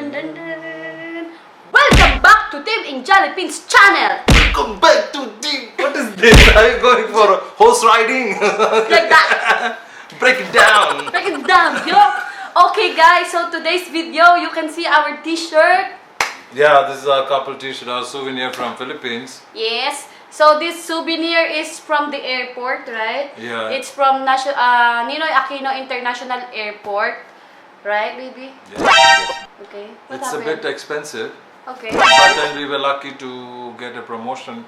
dun, dun, dun. Welcome back to Team Indalippines Channel. Welcome back to Team. What is this? Are you going for horse riding? Like that. Break it down. Break it down, yo. Okay guys, so today's video, you can see our t-shirt. Yeah, this is our couple t-shirt, our souvenir from Philippines. Yes. So this souvenir is from the airport, right? Yeah. It's from Ninoy Aquino International Airport. Right, baby? Yeah. Okay. What It's happened? a bit expensive. Okay. But then we were lucky to get a promotion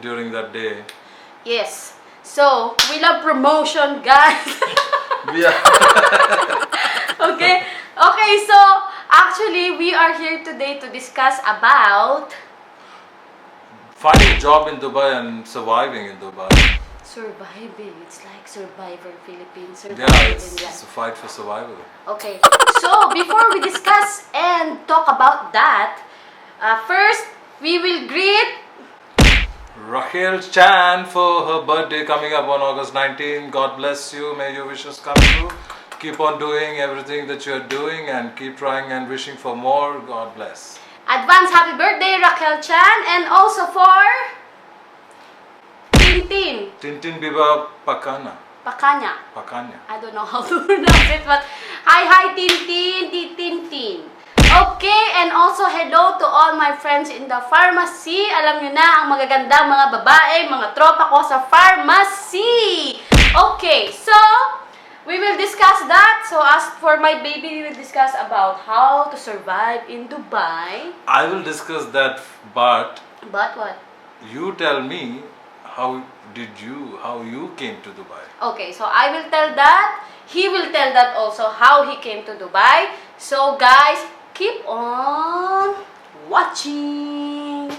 during that day. Yes. So, we love promotion, guys. Yeah. Okay. Okay, so actually we are here today to discuss about Finding a job in Dubai and surviving in Dubai. surviving. It's like Survivor Philippines. Yeah, it's a fight for survival. Okay. So, before we discuss and talk about that, first we will greet Rachelle Chan for her birthday coming up on August 19. God bless you. May your wishes come true. Keep on doing everything that you're doing and keep trying and wishing for more. God bless. advance happy birthday, Rachelle Chan, and also for Tintin Tintin Biba Pakana. Pakanya. Pakanya. I don't know how to pronounce it, but hi Tintin, Tintin. Okay, and also hello to all my friends in the pharmacy. Alam nyo na, ang magagandang mga babae, mga tropa ko sa pharmacy. Okay, so we will discuss that. So as for my baby, we will discuss about how to survive in Dubai. I will discuss that, but But what? you tell me how you came to Dubai. Okay, so I will tell that. He will tell that also, how he came to Dubai. So guys, keep on watching.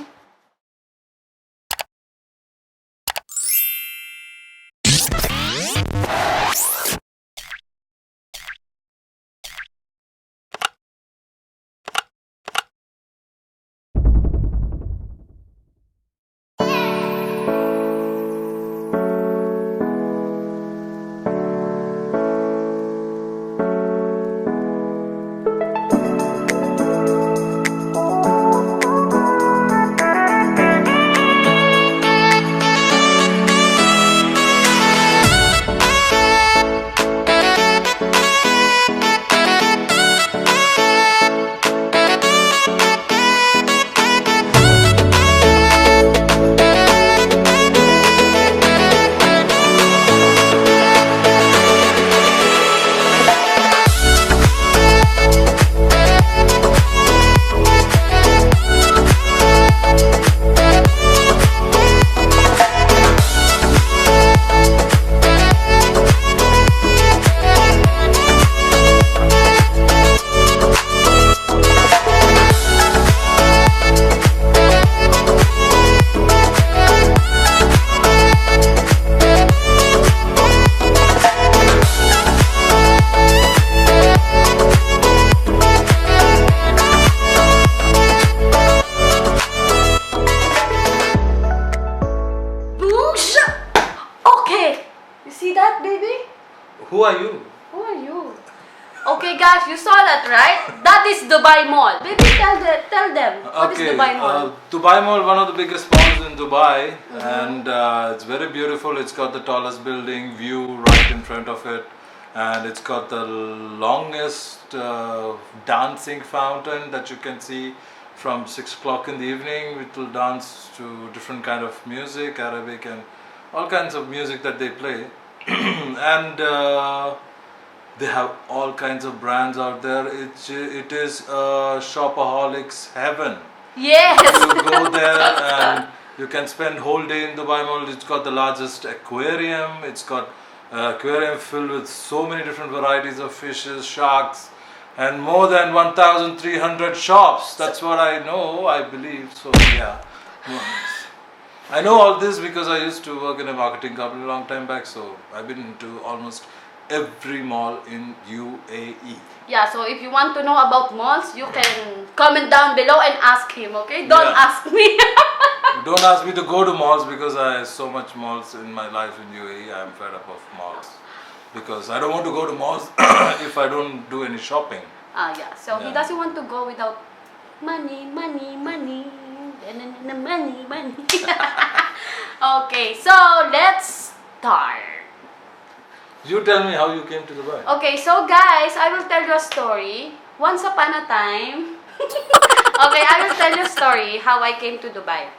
Who are you? Who are you? Okay guys, you saw that, right? That is Dubai Mall. Baby, tell them. What is Dubai Mall? Dubai Mall, one of the biggest malls in Dubai, and it's very beautiful. It's got the tallest building, view right in front of it, and it's got the longest dancing fountain that you can see from 6 o'clock in the evening. It will dance to different kind of music, Arabic and all kinds of music that they play. And they have all kinds of brands out there. It is a shopaholics heaven. Yes. You go there and you can spend whole day in Dubai Mall. It's got the largest aquarium. It's got aquarium filled with so many different varieties of fishes, sharks, and more than 1,300 shops. That's what I know, I believe. So yeah. I know all this because I used to work in a marketing company a long time back, so I've been to almost every mall in UAE. Yeah, so if you want to know about malls, you can comment down below and ask him, okay? Don't ask me. Don't ask me to go to malls because I have so much malls in my life in UAE. I'm fed up of malls because I don't want to go to malls if I don't do any shopping. Yeah. So he Yeah. doesn't want to go without money, money, money, money, money. Okay, so let's start. You tell me how you came to Dubai. Okay, so guys, I will tell you a story. Once upon a time. Okay, I will tell you a story how I came to Dubai.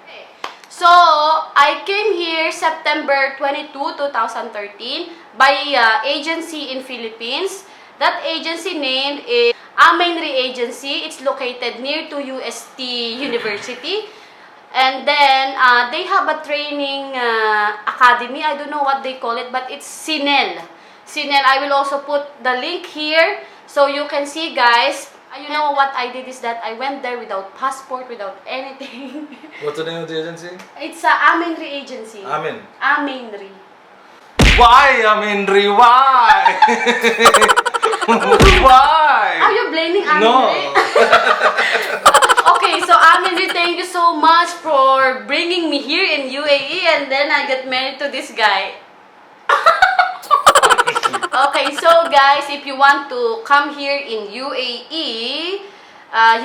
So, I came here September 22, 2013 by agency in Philippines. That agency named is Amenry Agency. It's located near to UST University. And then, they have a training academy. I don't know what they call it, but it's Sinel. Sinel, I will also put the link here so you can see, guys. You know what I did is that I went there without passport, without anything. What's the name of the agency? It's a Amenry Agency. Amin. Amenry. Why, Aminri? Why? Why? Are you blaming Amenry? No. Okay, so Amenry, thank you so much for bringing me here in UAE, and then I got married to this guy. Okay, so guys, if you want to come here in UAE,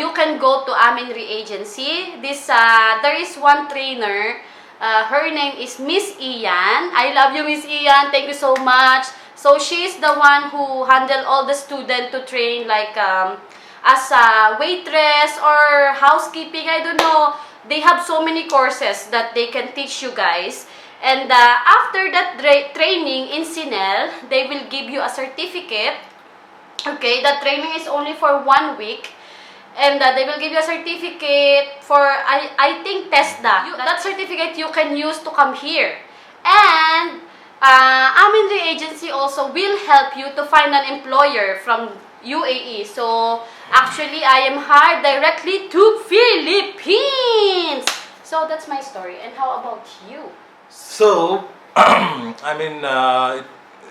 you can go to Amenry Agency. There is one trainer. Her name is Miss Ian. I love you, Miss Ian. Thank you so much. So she's the one who handle all the students to train like as a waitress or housekeeping. I don't know. They have so many courses that they can teach you guys. And after that training in Sinel, they will give you a certificate. Okay, the training is only for 1 week. And they will give you a certificate for, I think, TESDA. That certificate you can use to come here. And Amenry Agency also will help you to find an employer from UAE. So, actually, I am hired directly to Philippines. So, that's my story. And how about you? So, I mean,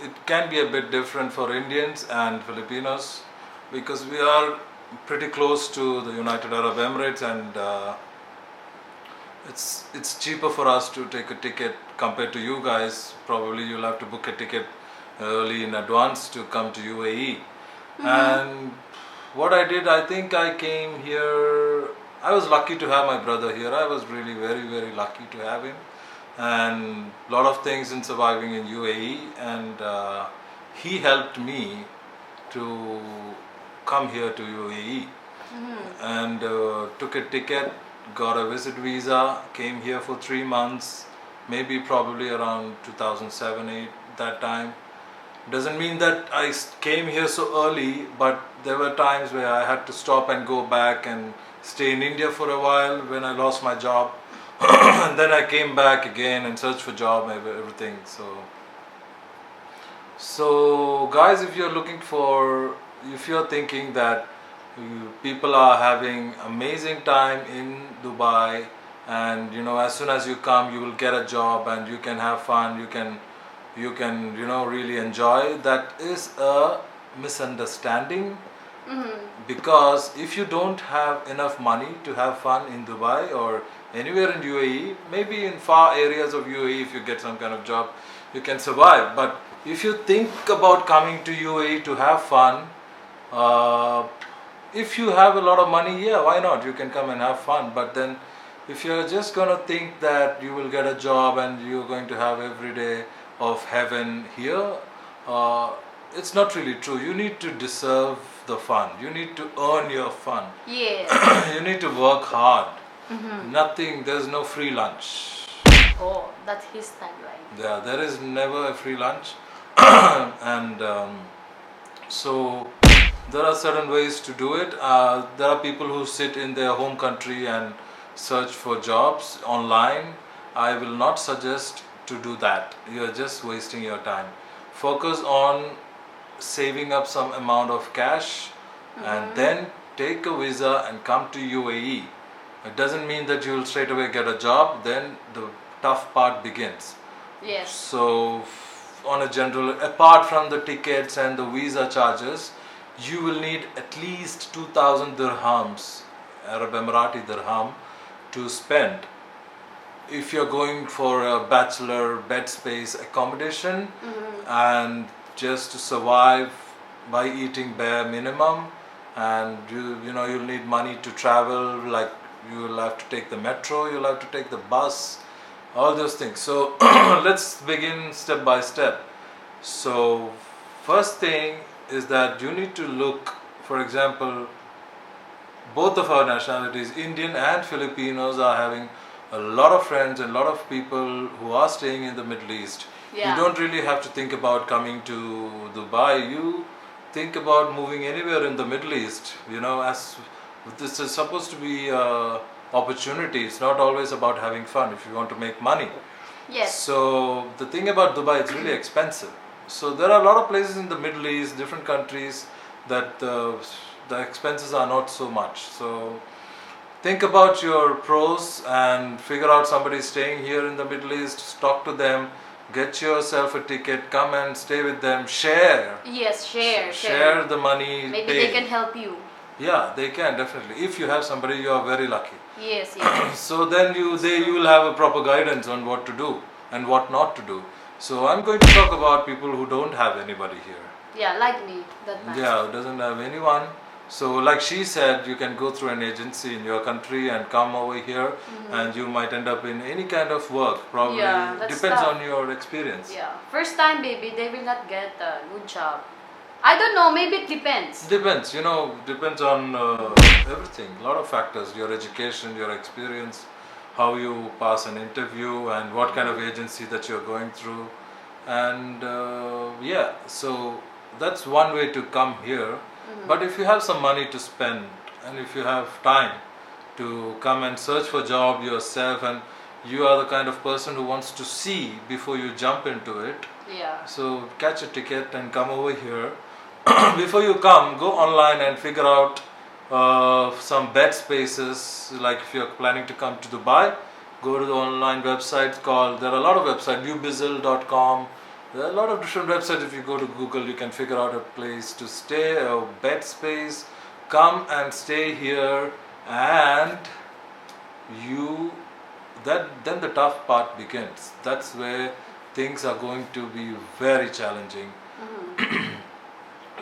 it can be a bit different for Indians and Filipinos because we are pretty close to the United Arab Emirates, and it's cheaper for us to take a ticket compared to you guys. Probably you'll have to book a ticket early in advance to come to UAE. And what I did, I think I came here, I was lucky to have my brother here. I was really very lucky to have him. And a lot of things in surviving in UAE, and he helped me to come here to UAE. And took a ticket, got a visit visa, came here for 3 months, maybe probably around 2007-8 that time. Doesn't mean that I came here so early, but there were times where I had to stop and go back and stay in India for a while when I lost my job. And then I came back again and searched for job and everything. So guys, if you're thinking that people are having amazing time in Dubai, and as soon as you come you will get a job and you can have fun, you can really enjoy, that is a misunderstanding. Because if you don't have enough money to have fun in Dubai or anywhere in UAE, maybe in far areas of UAE, if you get some kind of job, you can survive. But if you think about coming to UAE to have fun, if you have a lot of money, yeah, why not? You can come and have fun. But then if you're just going to think that you will get a job and you're going to have every day of heaven here, it's not really true. You need to deserve the fun. You need to earn your fun. Yes. You need to work hard. There's no free lunch. Oh, that's his tagline. Yeah, there is never a free lunch. And so there are certain ways to do it. There are people who sit in their home country and search for jobs online. I will not suggest to do that. You're just wasting your time. Focus on saving up some amount of cash and then take a visa and come to UAE. It doesn't mean that you'll straight away get a job. Then the tough part begins. Yes. So on a general, apart from the tickets and the visa charges, you will need at least 2,000 dirhams, Arab Emirati dirham, to spend. If you're going for a bachelor bed space accommodation and just to survive by eating bare minimum and you'll need money to travel, like you will have to take the metro, you'll have to take the bus, all those things. So let's begin step by step. So first thing is that you need to look, for example, both of our nationalities, Indian and Filipinos, are having a lot of friends and a lot of people who are staying in the Middle East. Yeah. You don't really have to think about coming to Dubai. You think about moving anywhere in the Middle East. As this is supposed to be opportunity. It's not always about having fun if you want to make money. Yes. So the thing about Dubai, it's really expensive. So there are a lot of places in the Middle East, different countries, that the expenses are not so much. So think about your pros and figure out somebody staying here in the Middle East, talk to them, get yourself a ticket, come and stay with them, share. Yes, share. Share the money. Maybe pay. they can help you. Yeah, they can definitely. If you have somebody, you are very lucky. Yes. So then you will have a proper guidance on what to do and what not to do. So I'm going to talk about people who don't have anybody here. Yeah, like me. That much. Yeah, who doesn't have anyone. So like she said, you can go through an agency in your country and come over here, and you might end up in any kind of work. Probably depends tough. on your experience. Yeah, first time baby, they will not get a good job. I don't know, maybe it depends. Depends, depends on everything. A lot of factors: your education, your experience, how you pass an interview, and what kind of agency that you're going through. And so that's one way to come here. But if you have some money to spend, and if you have time to come and search for job yourself, and you are the kind of person who wants to see before you jump into it, Yeah. so catch a ticket and come over here. Before you come, go online and figure out some bed spaces. Like if you're planning to come to Dubai, go to the online websites there are a lot of websites, newbizzle.com. There are a lot of different websites. If you go to Google, you can figure out a place to stay, a bed space. Come and stay here, and then the tough part begins. That's where things are going to be very challenging.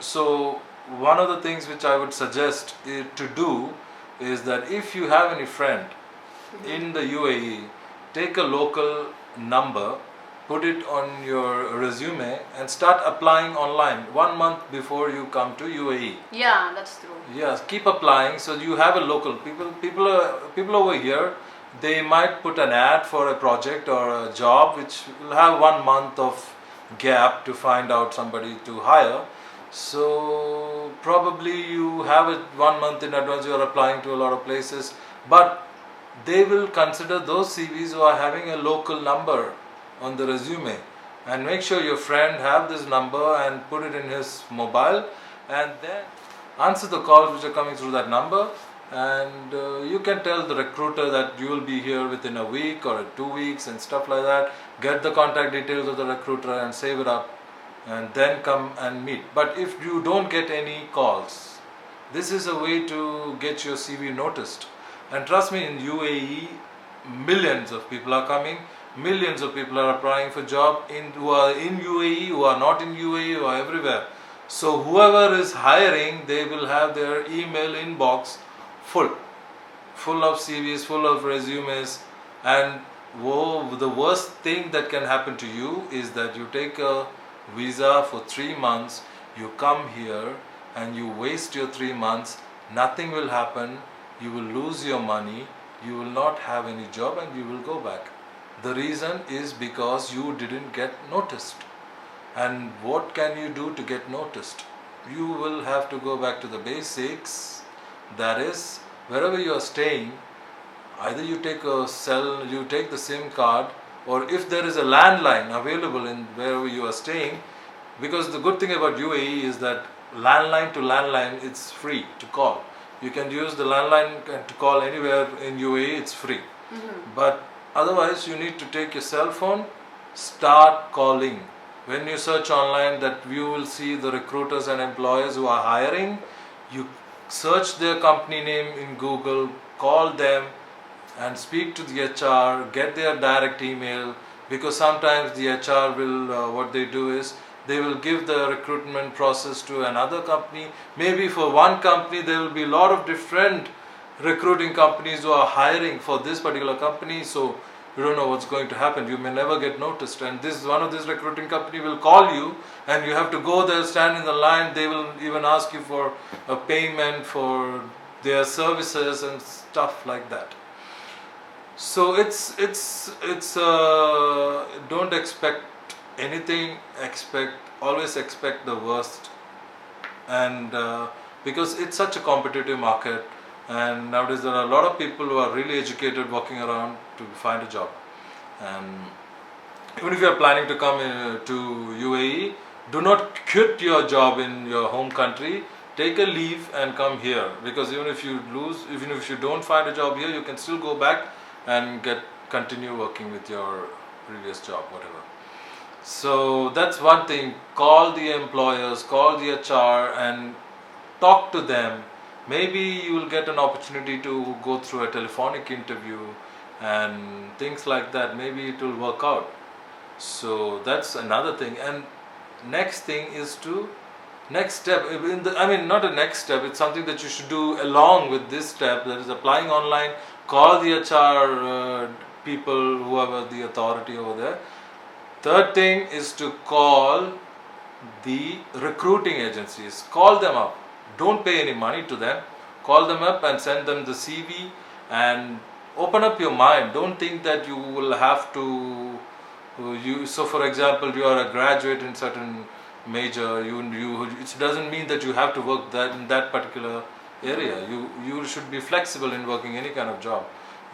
So one of the things which I would suggest to do is that if you have any friend in the UAE, take a local number, put it on your resume, and start applying online 1 month before you come to UAE. Yeah, that's true. Yes, keep applying so you have a local people over here. They might put an ad for a project or a job which will have 1 month of gap to find out somebody to hire. So probably you have it 1 month in advance. You are applying to a lot of places, but they will consider those CVs who are having a local number on the resume, and make sure your friend have this number and put it in his mobile, and then answer the calls which are coming through that number, and you can tell the recruiter that you will be here within a week or 2 weeks and stuff like that. Get the contact details of the recruiter and save it up, and then come and meet. But if you don't get any calls, this is a way to get your CV noticed. And trust me, in UAE, millions of people are coming. Millions of people are applying for job who are in UAE, who are not in UAE, who are everywhere. So whoever is hiring, they will have their email inbox full of CVs, full of resumes. And the worst thing that can happen to you is that you take a visa for 3 months, you come here and you waste your 3 months, nothing will happen, you will lose your money, you will not have any job, and you will go back. The reason is because you didn't get noticed. And what can you do to get noticed? You will have to go back to the basics. That is, wherever you are staying, either you take the SIM card, or if there is a landline available in wherever you are staying, because the good thing about UAE is that landline to landline, it's free to call. You can use the landline to call anywhere in UAE, it's free. But otherwise, you need to take your cell phone, start calling. When you search online, that you will see the recruiters and employers who are hiring. You search their company name in Google, call them and speak to the HR, get their direct email, because sometimes the HR will, what they do is, they will give the recruitment process to another company. Maybe for one company there will be a lot of different recruiting companies who are hiring for this particular company, so you don't know what's going to happen. You may never get noticed, and one of these recruiting company will call you and you have to go there, stand in the line. They will even ask you for a payment for their services and stuff like that. So don't expect anything, always expect the worst, and because it's such a competitive market, and nowadays there are a lot of people who are really educated walking around to find a job. And even if you are planning to come to UAE, do not quit your job in your home country. Take a leave and come here, because even if you don't find a job here, you can still go back and continue working with your previous job, whatever. So that's one thing. Call the employers, call the HR and talk to them. Maybe you will get an opportunity to go through a telephonic interview and things like that. Maybe it will work out. So that's another thing. And next thing is next step, not a next step, it's something that you should do along with this step, that is applying online. Call the HR people, whoever the authority over there. Third thing is to call the recruiting agencies. Call them up. Don't pay any money to them. Call them up and send them the CV and open up your mind. Don't think that you will have to. So, for example, you are a graduate in certain major. It doesn't mean that you have to work in that particular area. You should be flexible in working any kind of job.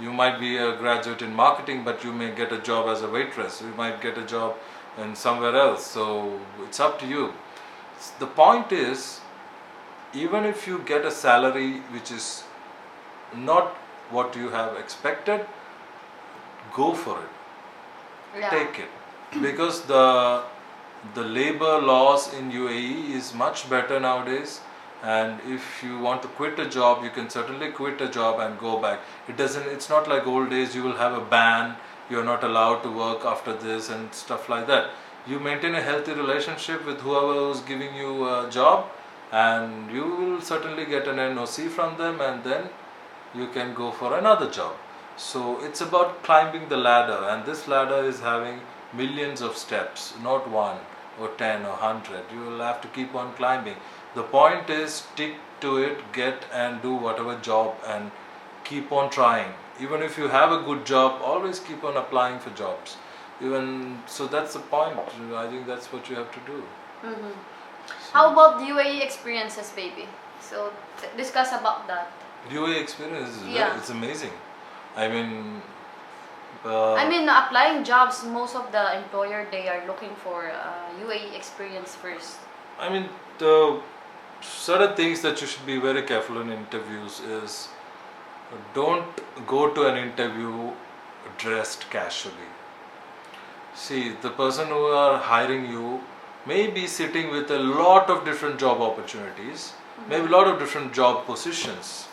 You might be a graduate in marketing, but you may get a job as a waitress. You might get a job in somewhere else. So it's up to you. The point is, even if you get a salary which is not what you have expected, go for it. Yeah. Take it, because the labor laws in UAE is much better nowadays. And if you want to quit a job, you can certainly quit a job and go back. It's not like old days. You will have a ban. You're not allowed to work after this and stuff like that. You maintain a healthy relationship with whoever is giving you a job, and you will certainly get an NOC from them, and then you can go for another job. So it's about climbing the ladder, and this ladder is having millions of steps, not 1 or 10 or 100. You will have to keep on climbing. The point is, stick to it, get and do whatever job, and keep on trying. Even if you have a good job, always keep on applying for jobs. So that's the point. I think that's what you have to do. Mm-hmm. How about the UAE experiences, baby? So discuss about that. UAE experience it's amazing. Applying jobs, most of the employer, they are looking for UAE experience first. The certain things that you should be very careful in interviews is, don't go to an interview dressed casually. See, the person who are hiring you may be sitting with a lot of different job opportunities, maybe a lot of different job positions.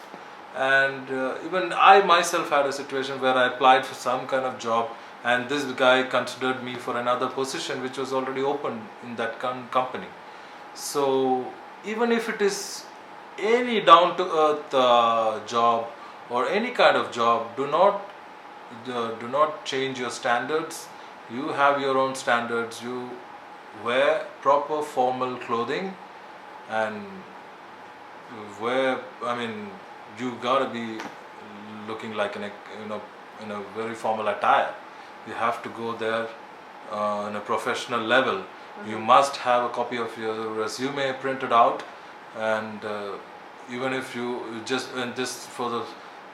And even I myself had a situation where I applied for some kind of job, and this guy considered me for another position which was already open in that company. So even if it is any down to earth job or any kind of job, do not change your standards. You have your own standards. You wear proper formal clothing, and you gotta be looking like in a very formal attire. You have to go there on a professional level. You must have a copy of your resume printed out, and even if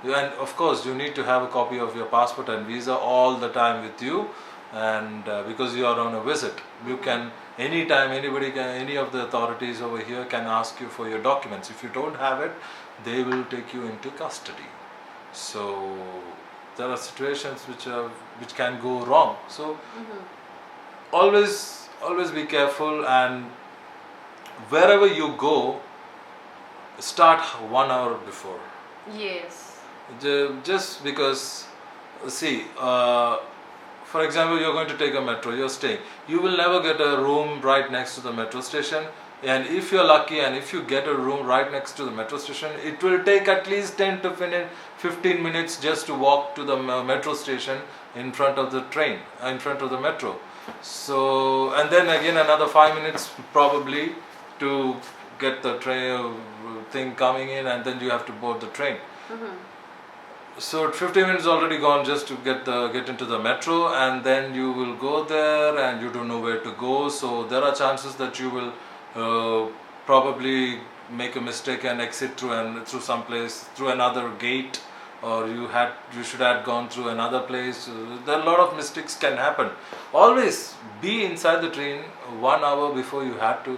and of course you need to have a copy of your passport and visa all the time with you, and because you are on a visit, you can anytime any of the authorities over here can ask you for your documents. If you don't have it, they will take you into custody. So there are situations which can go wrong. So always be careful, and wherever you go, start 1 hour before. Yes. Just because, see, for example, you're going to take a metro, you're staying. You will never get a room right next to the metro station. And if you're lucky and if you get a room right next to the metro station, it will take at least 10 to 15 minutes just to walk to the metro station in front of the train, in front of the metro. So, and then again another 5 minutes probably to get the train thing coming in, and then you have to board the train. So 15 minutes already gone just to get into the metro, and then you will go there and you don't know where to go. So there are chances that you will probably make a mistake and exit through some place, through another gate, or you should have gone through another place. There are a lot of mistakes can happen. Always be inside the train 1 hour before you had to.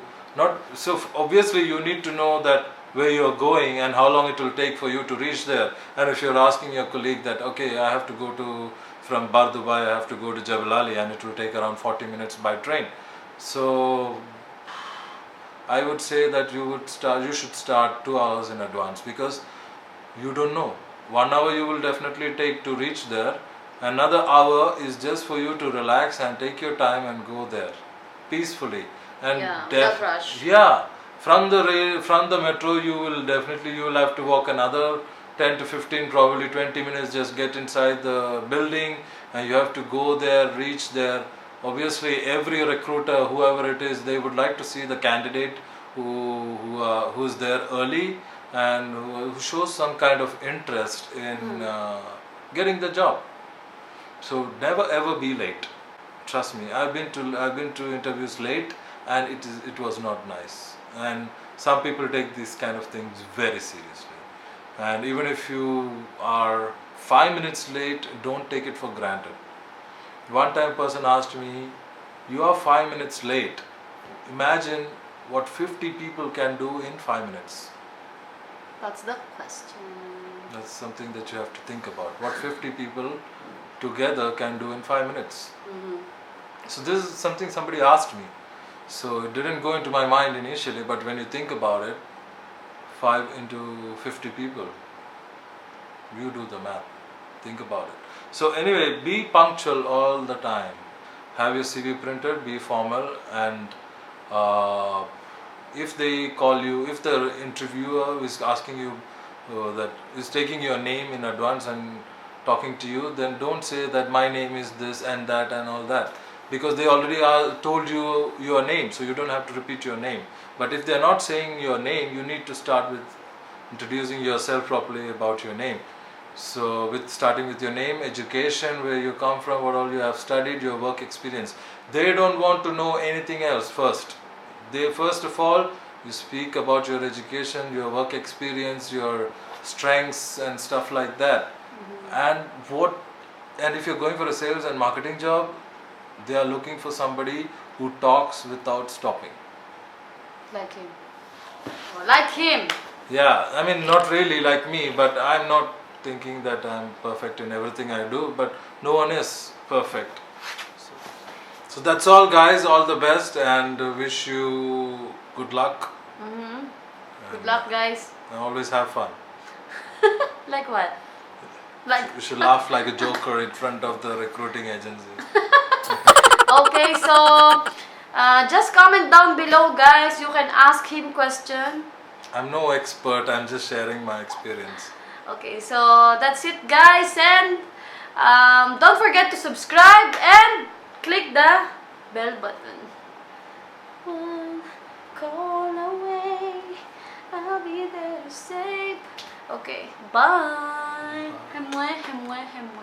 Obviously you need to know that where you are going and how long it will take for you to reach there. And if you're asking your colleague that, okay, I have to go from Bar Dubai, I have to go to Jebel Ali, and it will take around 40 minutes by train. So I would say that you should start 2 hours in advance, because you don't know. 1 hour you will definitely take to reach there. Another hour is just for you to relax and take your time and go there peacefully. And without rush. Yeah. From the metro, you will have to walk another 10 to 15, probably 20 minutes, just get inside the building, and you have to go there, reach there. Obviously, every recruiter, whoever it is, they would like to see the candidate who's there early and who shows some kind of interest in getting the job. So never ever be late. Trust me, I've been to interviews late, and it was not nice. And some people take these kind of things very seriously. And even if you are 5 minutes late, don't take it for granted. One time person asked me, you are 5 minutes late. Imagine what 50 people can do in 5 minutes. That's the question. That's something that you have to think about. What 50 people together can do in 5 minutes. So this is something somebody asked me. So it didn't go into my mind initially, but when you think about it, 5 into 50 people, you do the math. Think about it. So anyway, be punctual all the time. Have your CV printed, be formal, and if they call you, if the interviewer is asking you that is taking your name in advance and talking to you, then don't say that my name is this and that and all that, because they already told you your name, so you don't have to repeat your name. But if they're not saying your name, you need to start with introducing yourself properly about your name. So starting with your name, education, where you come from, what all you have studied, your work experience. They don't want to know anything else first. First of all, you speak about your education, your work experience, your strengths and stuff like that. And if you're going for a sales and marketing job, they are looking for somebody who talks without stopping. Like him. Oh, like him. Yeah, I mean, not really like me, but I'm not thinking that I'm perfect in everything I do, but no one is perfect. So that's all, guys. All the best, and wish you good luck. Good luck, guys. And always have fun. Like what? Like You should laugh like a joker in front of the recruiting agency. okay, so just comment down below, guys. You can ask him question. I'm no expert, I'm just sharing my experience. Okay, so that's it, guys, and don't forget to subscribe and click the bell button. One call away, I'll be there safe. Okay, bye. Hemwe, hemwe, hemwe.